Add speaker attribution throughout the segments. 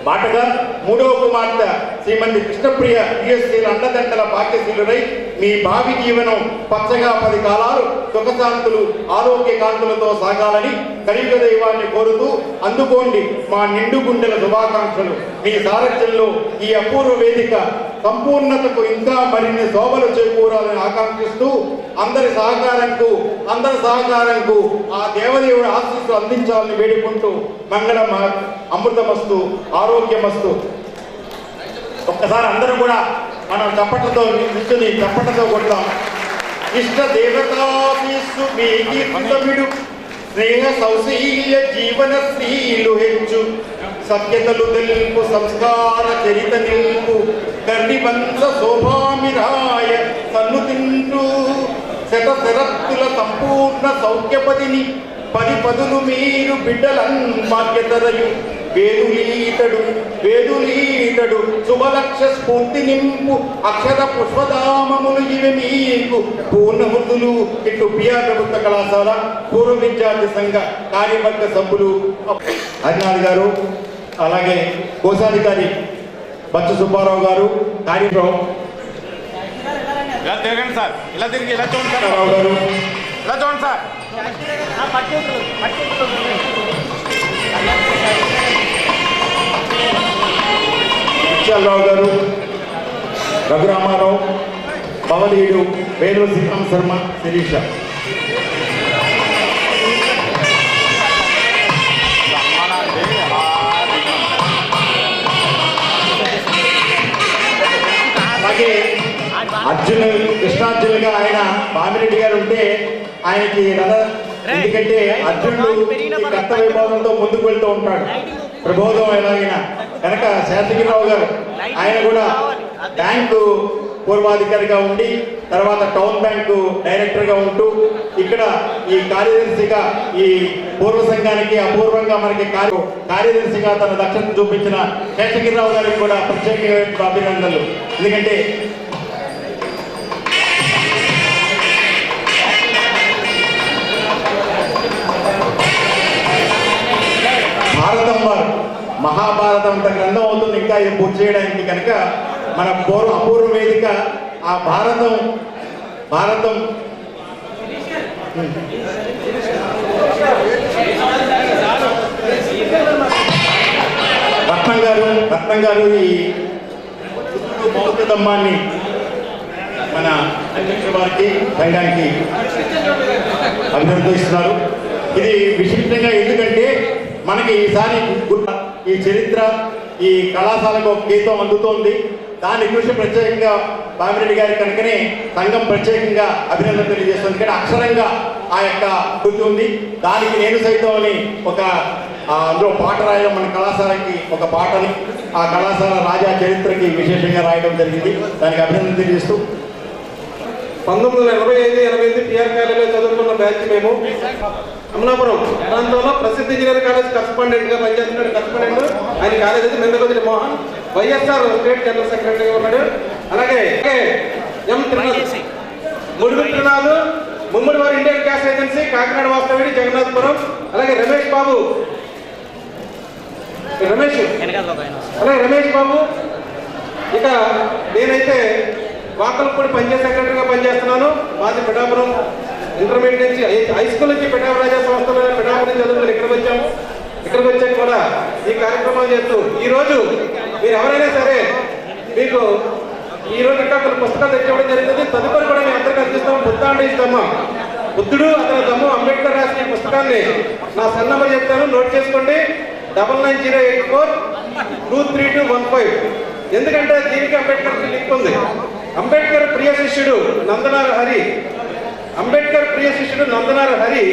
Speaker 1: మాటగా మూడవ కుమార్తె శ్రీమతి కృష్ణప్రియ యుఎస్సీల అండదండల భాగ్యశీలురై మీ భావి జీవనం పచ్చగా 10 కాలాలు సుఖశాంతులు ఆరోగ్య కాంతులతో సాగాలని కలియుగ దైవాన్ని కోరుతూ అందుకోండి మా నిండు గుండెల శుభాకాంక్షలు. మీ సారథ్యంలో ఈ అపూర్వ వేదిక సంపూర్ణతకు ఇంకా మరిన్ని శోభలు చేకూరాలని ఆకాంక్షిస్తూ అందరి సహకారంకు ఆ దేవదేవుడి ఆశీస్సులు అందించాలని వేడుకుంటూ మంగళం అమృతమస్తు ఆరోగ్యమస్తు. ఒక్కసారి అందరూ కూడా మనం చప్పట్లతో నిల్చుని చప్పట్లతో కొడతాం. ఇష్ట దేవతాశీస్సు మీ కీర్తితమిడు స్నేహ సౌశీల్య జీవన శ్రీలు హెచ్చు సత్యతలు తెలుపు సంస్కార చరిత నిల్పు గర్ణిబంధ శోభామిరాయ సన్ను తింటూ శతశరత్తుల సంపూర్ణ సౌఖ్యపదిని 10 పదులు మీరు బిడ్డలన్ భాగ్యతరయు వేదులీతడు శుభలక్ష్య స్ఫూర్తి నింపు అక్షర పుష్పధామములు ఇవి మీకు పూర్ణమృతులు. ఇటు పిఆర్ ప్రభుత్వ కళాశాల పూర్వ విద్యార్థి సంఘ కార్యవర్గ సభ్యులు హరినాథ్ గారు, అలాగే కోశాధికారి బచ్చ సుబ్బారావు గారు, కార్యక్రమం రావు గారు, రావు గారు, రఘురామారావు, పవలీయుడు వేదవ శ్రీరామ్ శర్మ, శిరీష. అలాగే కృష్ణార్జునులుగా ఆయన బామిరెడ్డి గారు ఉంటే ఆయనకి ఎందుకంటే అర్జునుడు కర్త వైభవంతో ముందుకు వెళ్తూ ఉంటాడు ప్రబోధం ఎలాగైనా కనుక శాంతిగిరిరావు గారు ఆయన కూడా బ్యాంకు పూర్వాధికారిగా ఉండి తర్వాత టౌన్ బ్యాంకు డైరెక్టర్గా ఉంటూ ఇక్కడ ఈ కార్యదర్శిగా ఈ పూర్వ సంఘానికి అపూర్వంగా మనకి కార్యదర్శిగా తన దక్షత చూపించిన శేషగిరిరావు గారికి కూడా ప్రత్యేకమైన అభినందనలు. ఎందుకంటే భారతం వారు మహాభారతం అంత గ్రంథం అవుతుంది ఇంకా ఇది పూర్తి చేయడానికి. కనుక మన అపూర్వ వేదిక ఆ భారతం రత్నం గారు ఈ బౌద్ధ ధమ్మాన్ని మన అధ్యక్ష వారికి సంఘానికి అభినందిస్తున్నారు. ఇది విశిష్టంగా ఎందుకంటే మనకి ఈసారి ఈ చరిత్ర ఈ కళాశాలకు ఒక గీతం అందుతోంది. దాని గురించి ప్రత్యేకంగా బామిరెడ్డి గారి కనుకనే సంఘం ప్రత్యేకంగా అభినందన తెలియజేస్తుంది. కానీ అక్షరంగా ఆ యొక్క గుర్తు ఉంది. దానికి నేను సైతం అని ఒక అందులో పాట రాయడం మన కళాశాలకి ఒక పాటని ఆ కళాశాల రాజా చరిత్రకి విశేషంగా రాయడం జరిగింది. దానికి అభినందన తెలియజేస్తూ
Speaker 2: 1985 టీఆర్ కాలేజీలో చదువుకున్న బ్యాచ్ మేము అమలాపురం ప్రాంతంలో ప్రసిద్ధ ఇంజనీర్ కాలేజ్ కరస్పాండెంట్గా పనిచేస్తున్నాడు. కరస్పాండెంట్ ఆయన కాలేజ్ అయితే మెందకొదిలి మోహన్, వైఎస్ఆర్ స్టేట్ జనరల్ సెక్రటరీగా ఉన్నాడు. అలాగే ఎం త్రినాథ్ ముమ్మడి వారి ఇండియన్ గ్యాస్ ఏజెన్సీ కాకినాడ వాస్తవ్యుడి జగన్నాథపురం. అలాగే రమేష్ బాబు ఇక నేనైతే వాకల్పూడి పంచాయత్ సెక్రటరీగా పనిచేస్తున్నాను. మాది పిఠాపురం ఇంటర్మీడియట్ నుంచి హై స్కూల్ నుంచి పిఠాపురం రాజా సంస్థలో పిఠాపురం నుంచి చదువుకుని ఇక్కడికి వచ్చాక కూడా ఈ కార్యక్రమాలు చేస్తూ ఈరోజు మీరు ఎవరైనా సరే మీకు ఈరోజు ఇంకా కొన్ని పుస్తకాలు తెచ్చివ్వడం జరుగుతుంది. తదుపరి కూడా మేము అందరికీ అందిస్తాము. బుద్ధాండ ఇస్తామా బుద్ధుడు అతని దమ్ము అంబేద్కర్ రాసిన ఈ పుస్తకాన్ని నా సెల్ నెంబర్ చెప్తాను, నోట్ చేసుకోండి. 9908423215. ఎందుకంటే దీనికి అంబేద్కర్ లింక్ ఉంది. అంబేద్కర్ ప్రియ శిష్యుడు నందనార్ హరి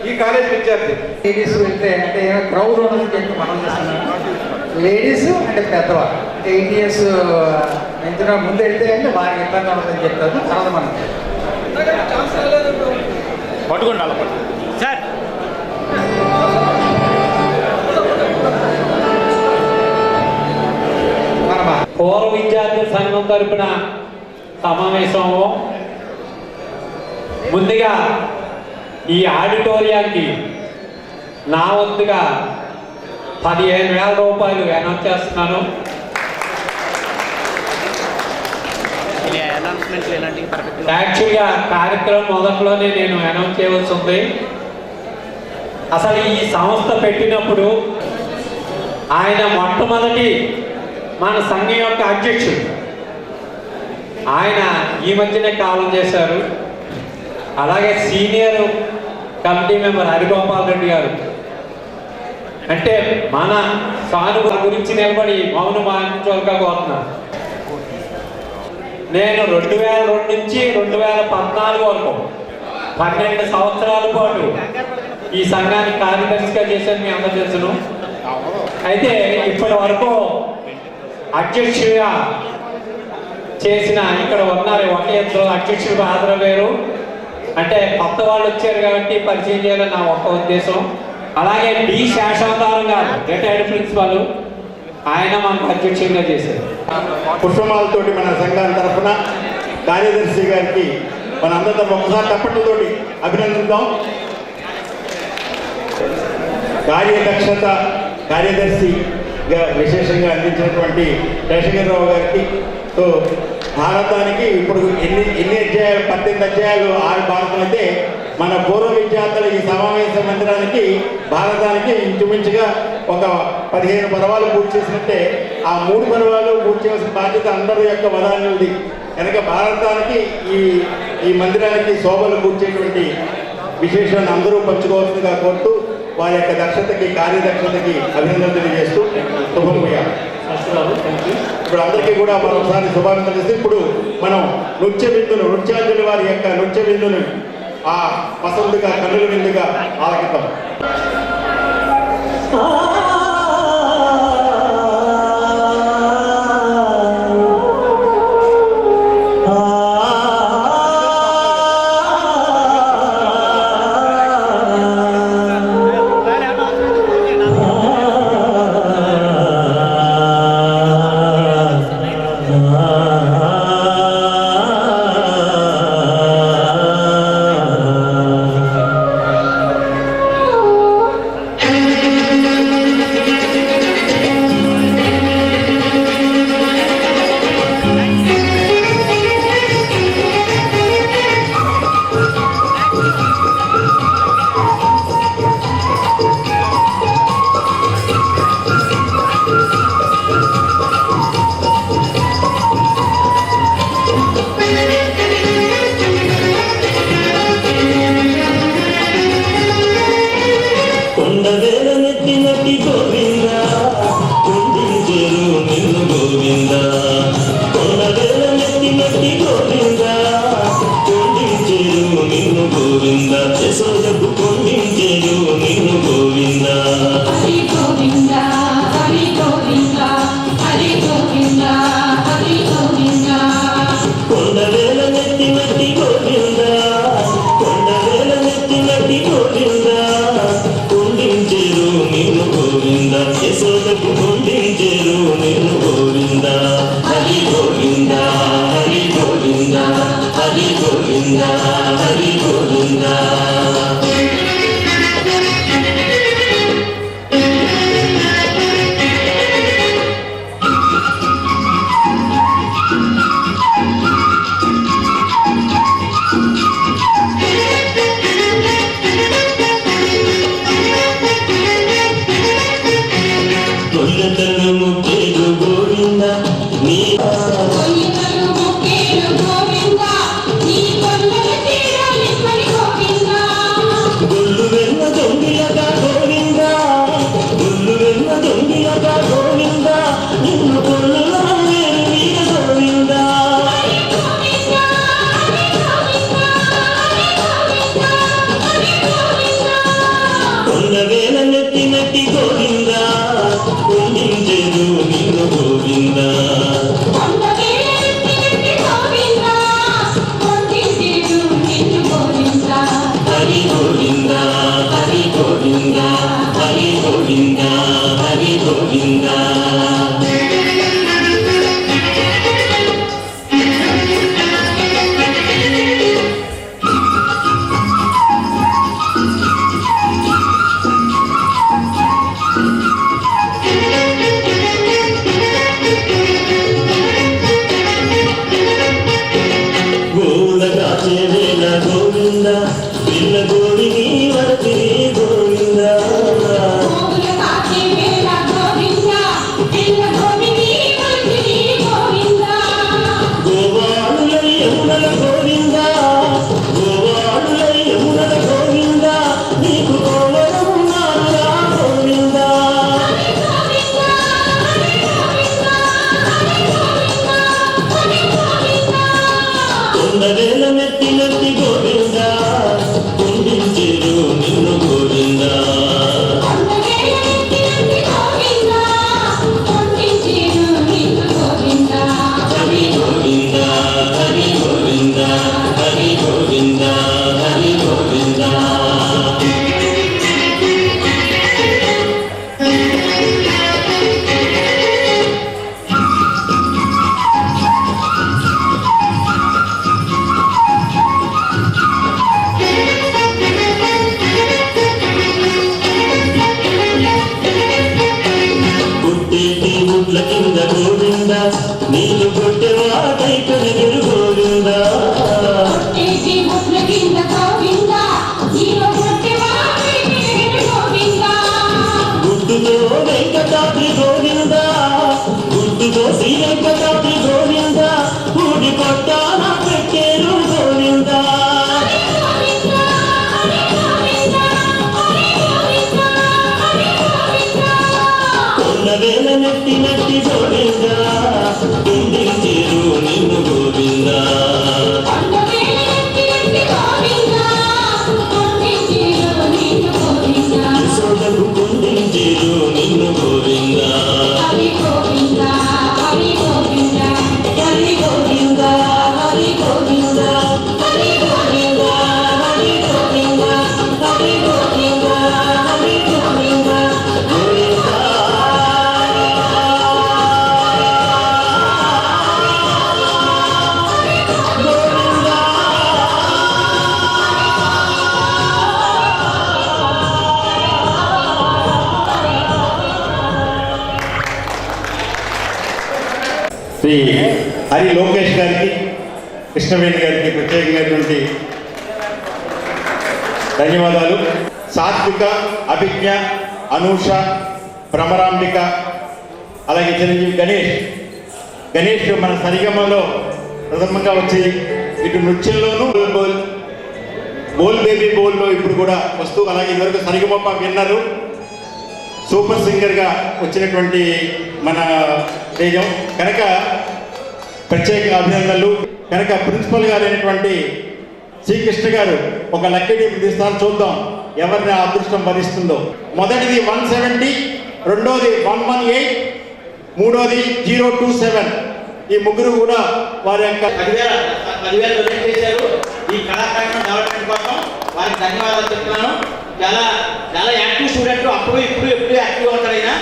Speaker 2: ఈ కాలేజ్ విద్యార్థి.
Speaker 3: లేడీస్ వెళ్తే అంటే క్రౌడ్ ఉన్నది మనం లేడీస్ అంటే పెద్దవాళ్ళు అంటే 8 years ఎంత ముందు వెళ్తే అంటే వారికి ఇబ్బంది ఉండదని చెప్తారు. తర్వాత మనం
Speaker 4: పట్టుకోండి సార్.
Speaker 5: పూర్వ విద్యార్థి సంఘం తరపున సమావేశం. ముందుగా ఈ ఆడిటోరియానికి నా వంతుగా 15,000 రూపాయలు అనౌన్స్ చేస్తున్నాను. యాక్చువల్గా కార్యక్రమం మొదట్లోనే నేను అనౌన్స్ చేయవలసి ఉంది. అసలు ఈ సంస్థ పెట్టినప్పుడు ఆయన మొట్టమొదటి మన సంఘం యొక్క అధ్యక్షుడు ఆయన ఈ మధ్యనే కాలం చేశారు. అలాగే senior committee member Harigopal Reddy గారు అంటే మన సానుభూతి గురించి నిలబడి మౌనం పాటించవలగా కోరుతున్నాను. నేను 2002 నుంచి 2014 వరకు 12 సంవత్సరాల పాటు ఈ సంఘానికి కార్యదర్శిగా చేశాను, మీ అందరూ తెలుసును. అయితే ఇప్పటి వరకు అధ్యక్షుడిగా చేసిన ఇక్కడ ఉన్నారు ఒకే ఇద్దరు అధ్యక్షుడు హాజరయ్యారు. అంటే కొత్త వాళ్ళు వచ్చారు కాబట్టి పరిచయం చేయాలని నా ఒక్క ఉద్దేశం. అలాగే డి శేషావతారం గారు రిటైర్డ్ ప్రిన్సిపల్, ఆయన మనకు అధ్యక్షుడిగా చేశారు.
Speaker 1: పుష్పమాలతోటి మన సంఘాన్ని తరఫున కార్యదర్శి గారికి మన అందరితో ఒకసారి తప్పట్లతోటి అభినందిద్దాం. కార్యదక్షత కార్యదర్శిగా విశేషంగా అందించినటువంటి శేషగిరిరావు గారికి సో భారతానికి ఇప్పుడు ఎన్ని అధ్యాయాలు 18 అధ్యాయాలు 6 భారతం అయితే మన పూర్వ విద్యార్థుల ఈ సమావేశ మందిరానికి భారతానికి ఇంచుమించుగా ఒక 15 పర్వాలు పూర్తి చేసినట్టే ఆ 3 పర్వాలు పూర్తి చేయాల్సిన బాధ్యత అందరి యొక్క వదాన్యులది. కనుక భారతానికి ఈ మందిరానికి శోభలు కూర్చేటువంటి విశేషాన్ని అందరూ పంచుకోవాల్సిందిగా కోరుతూ వారి యొక్క దక్షతకి కార్యదక్షతకి అభినందనలు తెలియజేస్తూ శుభం చేయాలి. ఇప్పుడు అందరికీ కూడా మరొకసారి శుభాకాంక్షలు చేస్తే ఇప్పుడు మనం నృత్యార్జుల వారి యొక్క నృత్య బిందును ఆ పసందుగా కన్నుల విందుగా ఆలకిద్దాం.
Speaker 6: గోవింద కనగరు గోవిందా
Speaker 7: కొట్టేసి ముట్ల కింద గోవిందా జీవ కొట్టి వాడిని గోవిందా
Speaker 6: గుడ్డుతో వెంకటాద్రి గోవిందా గుడ్డుతో శ్రీ వెంకటాద్రి గోవిందా పూడి కొట్టాన పెట్టేరు గోవిందా
Speaker 7: గోవిందా హరి గోవిందా హరి గోవిందా హరి గోవిందా
Speaker 6: కొన్న వేల నెట్టి నెట్టి గోవిందా పిండించేరు నిన్ను గోవిందా
Speaker 7: కొండవేల ఎత్తి ఎత్తి గోవిందా కొండేసిలో నిన్ను గోవిందా
Speaker 6: యశోదకు కుండించేరు నిన్ను గోవిందా
Speaker 7: హరి గోవిందా హరి గోవిందా
Speaker 6: హరి గోవిందా హరి గోవిందా హరి గోవిందా హరి గోవిందా హరి గోవిందా హరి గోవిందా
Speaker 1: శ్రీ హరి లోకేష్ గారికి కృష్ణవేణి గారికి ప్రత్యేకమైనటువంటి ధన్యవాదాలు. సాత్విక, అభిజ్ఞ, అనూష, భ్రమరాంబిక, అలాగే చిరంజీవి గణేష్ మన సరిగమలో ప్రథమంగా వచ్చి ఇటు నృత్యంలోనూ బోల్ బేబీ బోల్లో ఇప్పుడు కూడా వస్తూ, అలాగే ఇదివరకు సరిగమప్ప విన్నరు సూపర్ సింగర్గా వచ్చినటువంటి మన తేజం కనుక ప్రత్యేక అభినందనలు. కనుక ప్రిన్సిపల్ గారు అయినటువంటి శ్రీకృష్ణ గారు ఒక లక్కీ టీం తీస్తారు, చూద్దాం ఎవరిని ఆ అదృష్టం వరిస్తుందో. మొదటిది 170, రెండోది 118, మూడోది 027. ఈ ముగ్గురు కూడా వారి యొక్క
Speaker 8: 10,000 డొనేట్ చేశారు ఈ కళాకారులను డెవలప్మెంట్ కోసం. వారికి ధన్యవాదాలు చెప్తున్నాను. చాలా చాలా యాక్టివ్ స్టూడెంట్, అప్పుడు ఇప్పుడు ఎప్పుడు యాక్టివ్గా ఉంటాడు ఆయన.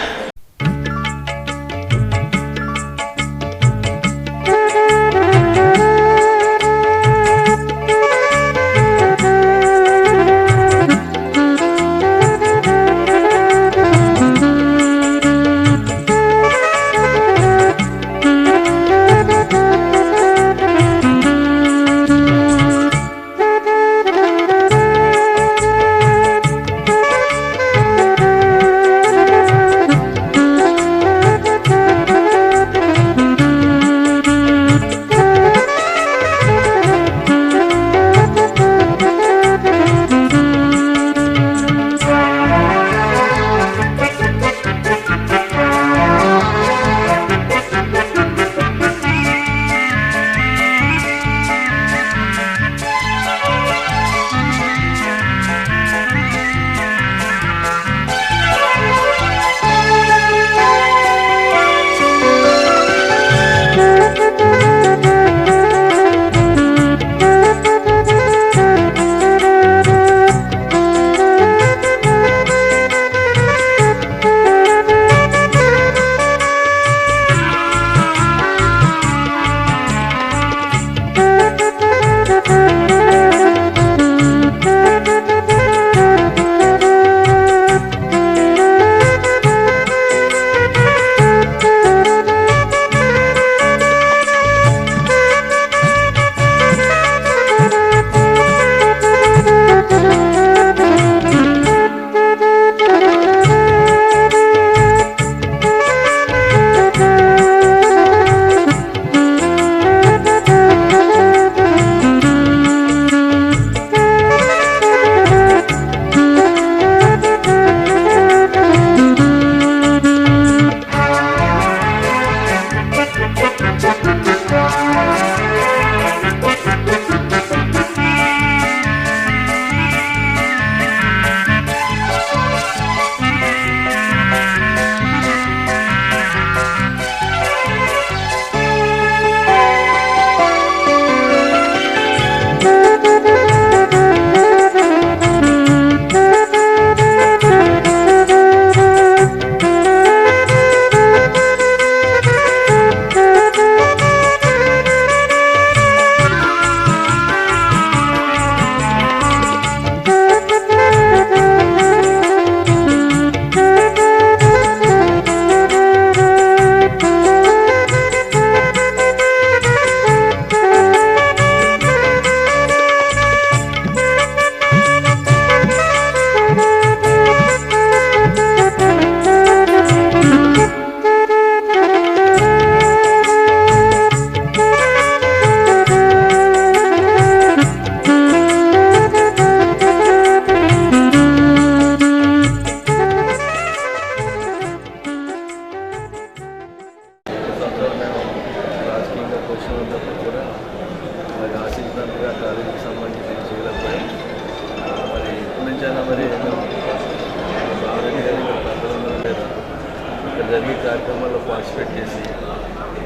Speaker 9: పార్టిసిపేట్ చేసి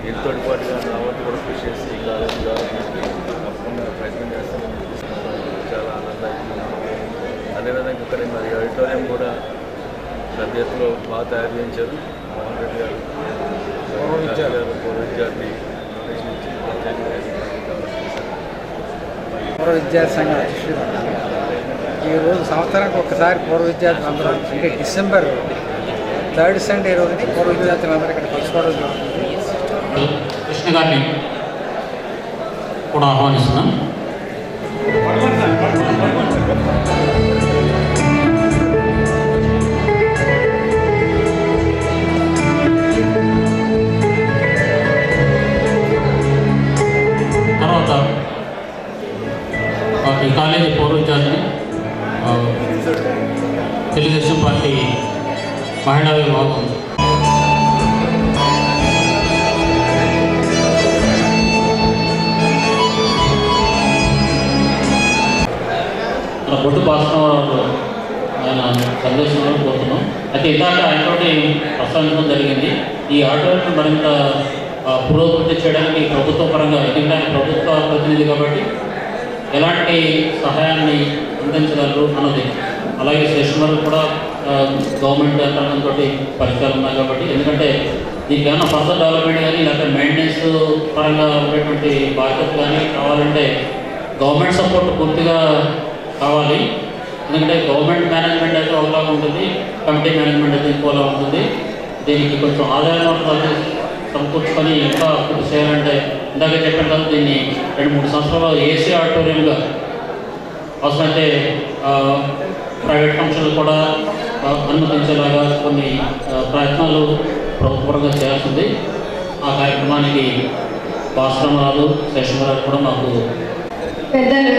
Speaker 9: వీరితో పాటుగా నా వంతు కూడా కృషి చేసి ఈ కాలేజ్ గవర్నమెంట్కి తప్పకుండా ప్రయత్నం చేస్తామని చాలా ఆనందంగా. అదేవిధంగా ఇక్కడ మరి ఆడిటోరియం కూడా పెద్ద ఎత్తులో బాగా తయారు చేయించారు. మోహన్ రెడ్డి గారు పూర్వ విద్యార్థి ప్రశ్నించి
Speaker 3: పూర్వ విద్యార్థి సంఘ అధ్యక్షుడు. ఈరోజు సంవత్సరానికి ఒకసారి పూర్వ విద్యార్థులు అందరూ అంటే డిసెంబర్ 3rd సండే రోజుని పూర్వ విద్యార్థులందరూ ఇక్కడ కలుసుకోవడం జరుగుతుంది.
Speaker 5: కృష్ణ గారిని కూడా ఆహ్వానిస్తున్నాం. తర్వాత ఈ కాలేజీ పూర్వ విద్యార్థిని తెలుగుదేశం పార్టీ మహిళా విభాగం బొట్టు భాస్కరరావు ఆయన సందేశంలో కోరుతున్నాం. అయితే ఇందాక ఆయనతోటి ప్రస్తావించడం జరిగింది. ఈ ఆటోలను మరింత పురోగతి చేయడానికి ప్రభుత్వ పరంగా, ఎందుకంటే ఆయన ప్రభుత్వ ప్రతినిధి కాబట్టి ఎలాంటి సహాయాన్ని అందించగలరు అన్నది, అలాగే స్టేషనరీ కూడా గవర్నమెంట్ యంత్రాంగంతో పరిచయాలు ఉన్నాయి కాబట్టి, ఎందుకంటే దీనికి ఏమైనా ఫర్దర్ డెవలప్మెంట్ కానీ లేకపోతే మెయింటెనెన్స్ పరంగా ఉండేటువంటి బాధ్యత కానీ కావాలంటే గవర్నమెంట్ సపోర్ట్ పూర్తిగా కావాలి. ఎందుకంటే గవర్నమెంట్ మేనేజ్మెంట్ అయితే ఒకలాగా ఉంటుంది, కమిటీ మేనేజ్మెంట్ అయితే ఇంకోలా ఉంటుంది. దీనికి కొంచెం ఆదాయం సమకూర్చుకొని ఇంకా పూర్తి చేయాలంటే ఇందాక చెప్పాను కదా, దీన్ని 2-3 సంవత్సరాలు ఏసీ ఆడిటోరియంగా అవసరమైతే ప్రైవేట్ ఫంక్షన్లు కూడా అనుమతించేలాగా కొన్ని ప్రయత్నాలు ప్రభుత్వపరంగా చేయాల్సింది. ఆ కార్యక్రమానికి భాస్కరరావు శేషరావు కూడా మాకు
Speaker 7: పెద్దలు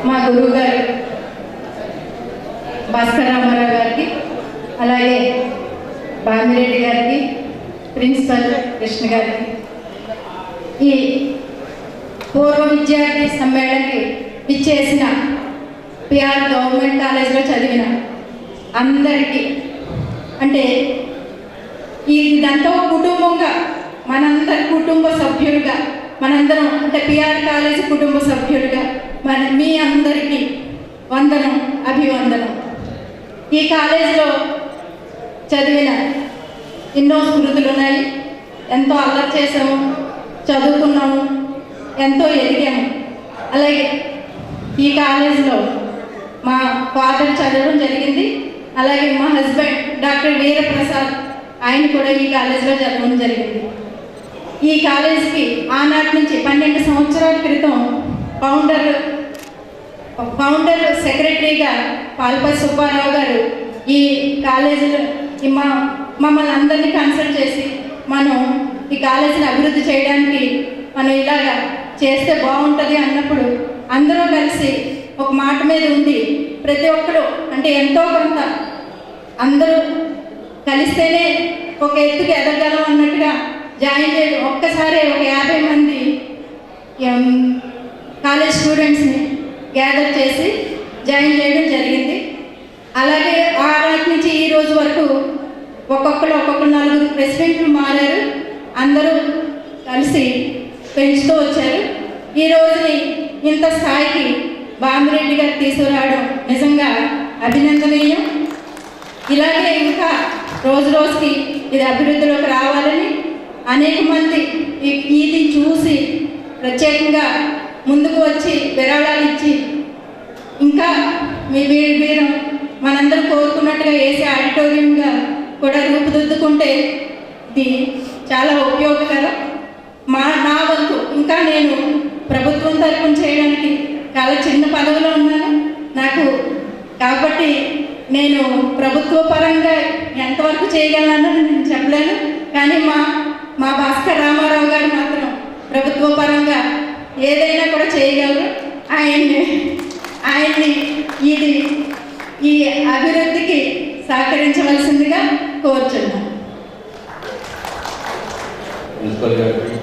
Speaker 7: మా గురువు గారు భాస్కర్ రామారావు గారికి, అలాగే బామిరెడ్డి గారికి, ప్రిన్సిపల్ కృష్ణ గారికి, ఈ పూర్వ విద్యార్థి సమ్మేళనకి ఇచ్చేసిన పిఆర్ గవర్నమెంట్ కాలేజ్లో చదివిన అందరికీ, అంటే ఇదంతా కుటుంబంగా మనందరి కుటుంబ సభ్యులుగా మనందరం అంటే పిఆర్ కాలేజ్ కుటుంబ సభ్యులుగా మీ అందరికీ వందనం, అభివందనం. ఈ కాలేజీలో చదివిన ఎన్నో స్మృతులు ఉన్నాయి. ఎంతో అల్లరి చేసాము, చదువుకున్నాము, ఎంతో ఎదిగాము. అలాగే ఈ కాలేజీలో మా ఫాదర్ చదవడం జరిగింది. అలాగే మా హస్బెండ్ డాక్టర్ వీరప్రసాద్, ఆయన కూడా ఈ కాలేజీలో చదవడం జరిగింది. ఈ కాలేజీకి ఆనాటి నుంచి 12 సంవత్సరాల క్రితం ఫౌండర్ సెక్రటరీగా పాల్పల్లి సుబ్బారావు గారు ఈ కాలేజీలో మమ్మల్ని అందరినీ కన్సల్ట్ చేసి మనం ఈ కాలేజీని అభివృద్ధి చేయడానికి మనం ఇలాగా చేస్తే బాగుంటుంది అన్నప్పుడు అందరూ కలిసి ఒక మాట మీద ఉండి ప్రతి ఒక్కరు అంటే ఎంతో కొంత అందరూ కలిస్తేనే ఒక ఎత్తుకి ఎదగలం అన్నట్టుగా జాయిన్ చేయడం, ఒక్కసారి ఒక 50 మంది కాలేజ్ స్టూడెంట్స్ని గ్యాదర్ చేసి జాయిన్ చేయడం జరిగింది. అలాగే ఆ నాటి నుంచి ఈ రోజు వరకు ఒక్కొక్కరు 4 ప్రెసిడెంట్లు మారారు. అందరూ కలిసి పెంచుతూ వచ్చారు. ఈ రోజుని ఇంత స్థాయికి బామిరెడ్డి గారు తీసుకురావడం నిజంగా అభినందనీయం. ఇలాగే ఇంకా రోజు రోజుకి ఇది అభివృద్ధిలోకి రావాలని అనేక మంది ఇది చూసి ప్రత్యేకంగా ముందుకు వచ్చి విరాళాలు ఇచ్చి ఇంకా మీరు మనందరూ కోరుకున్నట్టుగా ఏసీ ఆడిటోరియంగా కూడా రూపుదిద్దుకుంటే ఇది చాలా ఉపయోగకరం. నా వంతు ఇంకా నేను ప్రభుత్వం తరపున చేయడానికి చాలా చిన్న పదవిలో ఉన్నాను నాకు, కాబట్టి నేను ప్రభుత్వ పరంగా ఎంతవరకు చేయగలనన్నది నేను చెప్పలేను. కానీ మా భాస్కర్ రామారావు గారు మాత్రం ప్రభుత్వ పరంగా ఏదైనా కూడా చేయగలరు. ఆయన్ని ఈ అభివృద్ధికి సహకరించవలసిందిగా కోరుచున్నాను.
Speaker 10: ప్రిన్సిపల్ గారికి,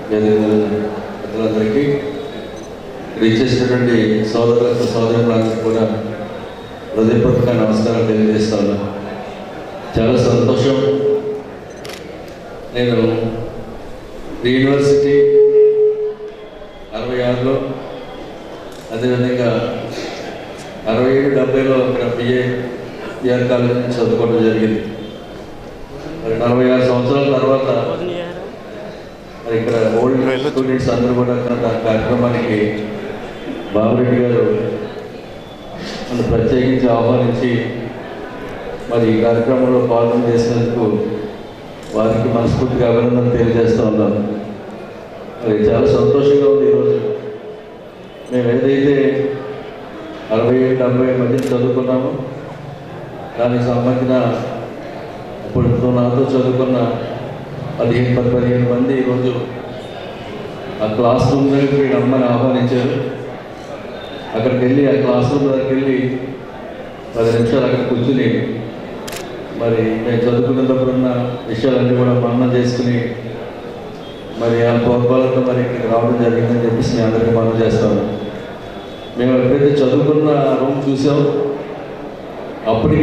Speaker 10: పెద్దలందరికీ, ఇచ్చేసినటువంటి సోదరులందరికీ కూడా హృదయపూర్వక నమస్కారాలు తెలియజేస్తా ఉన్నాను. చాలా సంతోషం. నేను యూనివర్సిటీ 66లో, అదేవిధంగా 67-70లో ఇక్కడ బిఆర్ కాలేజ్ నుంచి చదువుకోవడం జరిగింది. మరి 46 సంవత్సరాల తర్వాత మరి ఇక్కడ ఓల్డ్ స్టూడెంట్స్ అందరూ కూడా కార్యక్రమానికి బాబురెడ్డి గారు నన్ను ప్రత్యేకించి ఆహ్వానించి మరి ఈ కార్యక్రమంలో పాల్గొని చేసినందుకు వారికి మనస్ఫూర్తిగా అభినందనలు తెలియజేస్తూ ఉన్నాను. మరి చాలా సంతోషంగా ఉంది. ఈరోజు మేము ఏదైతే 67-70 మధ్య చదువుకున్నామో దానికి సంబంధించిన ఇప్పుడు నాతో చదువుకున్న 15 మంది ఈరోజు ఆ క్లాస్ రూమ్ దగ్గరికి రమ్మని ఆహ్వానించారు. అక్కడికి వెళ్ళి ఆ క్లాస్ రూమ్ దగ్గరికి వెళ్ళి 10 నిమిషాలు అక్కడ కూర్చుని మరి నేను చదువుకునేటప్పుడు ఉన్న విషయాలన్నీ కూడా మననం చేసుకుని మరి ఆ ప్రోత్సాహంతో మరి ఇక్కడికి రావడం జరిగిందని చెప్పేసి నేను అందరికీ మనం చేస్తాను. మేము ఎప్పుడైతే చదువుకున్న రూమ్ చూసాం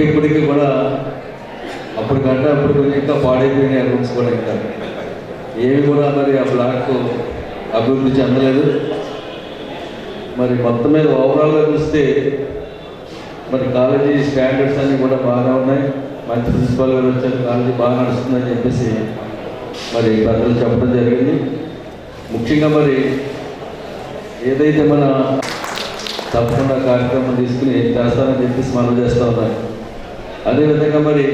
Speaker 10: ఇప్పటికి కూడా అప్పటికంటే అప్పుడు కొంచెం ఇంకా పాడైపోయినాయి ఆ రూమ్స్ కూడా. ఇంకా ఏవి కూడా మరి ఆ బ్లాక్ అభివృద్ధి చెందలేదు. మరి మొత్తం మీద ఓవరాల్గా చూస్తే మరి కాలేజీ స్టాండర్డ్స్ అన్నీ కూడా బాగా ఉన్నాయి. మంచి ప్రిన్సిపాల్ గారు వచ్చారు, కాలేజీ బాగా నడుస్తుందని చెప్పేసి మరి పెద్దలు చెప్పడం జరిగింది. ముఖ్యంగా మరి ఏదైతే మన తప్పకుండా కార్యక్రమం తీసుకుని చేస్తానని చెప్పేసి మనం చేస్తూ ఉన్నాం. అదేవిధంగా మరి